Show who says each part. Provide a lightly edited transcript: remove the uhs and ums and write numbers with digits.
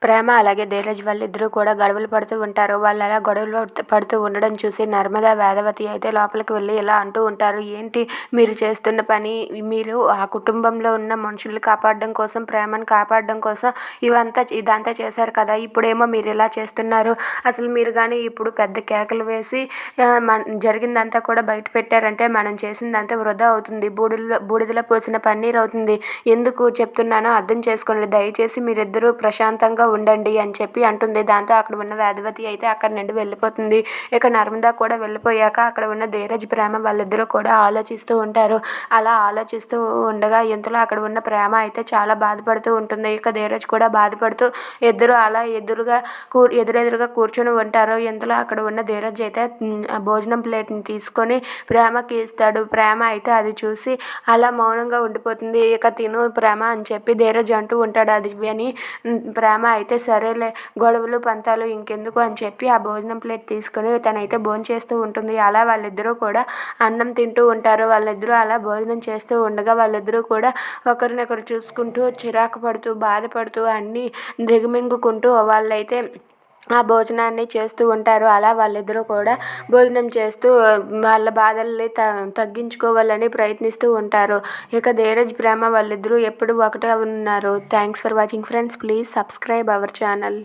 Speaker 1: ప్రేమ అలాగే ధీరజ్ వాళ్ళిద్దరూ కూడా గొడవలు పడుతూ ఉంటారు. వాళ్ళు అలా గొడవలు పడుతూ ఉండడం చూసి నర్మదా, వేదవతి అయితే లోపలికి వెళ్ళి ఇలా అంటూ ఉంటారు. ఏంటి మీరు చేస్తున్న పని? మీరు ఆ కుటుంబంలో ఉన్న మనుషుల్ని కాపాడడం కోసం, ప్రేమను కాపాడడం కోసం ఇదంతా చేశారు కదా! ఇప్పుడేమో మీరు ఇలా చేస్తున్నారు. అసలు మీరు కానీ ఇప్పుడు పెద్ద కేకలు వేసి జరిగిందంతా కూడా బయట పెట్టారంటే మనం చేసిందంతా వృధా అవుతుంది. బూడిదలో పోసిన పన్నీర్ అవుతుంది. ఎందుకు చెప్తున్నానో అర్థం చేసుకోండి. దయచేసి మీరిద్దరూ ప్రశాంతంగా ఉండండి అని చెప్పి అంటుంది. దాంతో అక్కడ ఉన్న వేదవతి అయితే అక్కడ నుండి వెళ్ళిపోతుంది. ఇక నర్మదా కూడా వెళ్ళిపోయాక అక్కడ ఉన్న ధీరజ్, ప్రేమ వాళ్ళిద్దరూ కూడా ఆలోచిస్తూ ఉంటారు. అలా ఆలోచిస్తూ ఉండగా ఇంతలో అక్కడ ఉన్న ప్రేమ అయితే చాలా బాధపడుతూ ఉంటుంది. ఇక ధీరజ్ కూడా బాధపడుతూ ఇద్దరు అలా ఎదురెదురుగా కూర్చొని ఉంటారు. ఇంతలో అక్కడ ఉన్న ధీరజ్ అయితే ఆ భోజనం ప్లేట్ని తీసుకొని ప్రేమకి ఇస్తాడు. ప్రేమ అయితే అది చూసి అలా మౌనంగా ఉండిపోతుంది. ఇక తిను ప్రేమ అని చెప్పి ధీరజ్ అంటూ ఉంటాడు. అది విని ప్రేమ అయితే సరేలే గొడవలు పంతాలు ఇంకెందుకు అని చెప్పి ఆ భోజనం ప్లేట్ తీసుకొని తనైతే భోంచేస్తూ ఉంటుంది. అలా వాళ్ళిద్దరూ కూడా అన్నం తింటూ ఉంటారు. వాళ్ళిద్దరూ అలా భోజనం చేస్తూ ఉండగా వాళ్ళిద్దరూ కూడా ఒకరినొకరు చూసుకుంటూ చిరాకు పడుతూ బాధపడుతూ అన్నీ దిగమింగుకుంటూ వాళ్ళైతే ఆ భోజనాన్ని చేస్తూ ఉంటారు. అలా వాళ్ళిద్దరూ కూడా భోజనం చేస్తూ వాళ్ళ బాధల్ని తగ్గించుకోవాలని ప్రయత్నిస్తూ ఉంటారు. ఇక ధీరజ్, ప్రేమ వాళ్ళిద్దరూ ఎప్పుడు ఒకటే ఉన్నారు. Thanks for watching friends. Please subscribe our channel.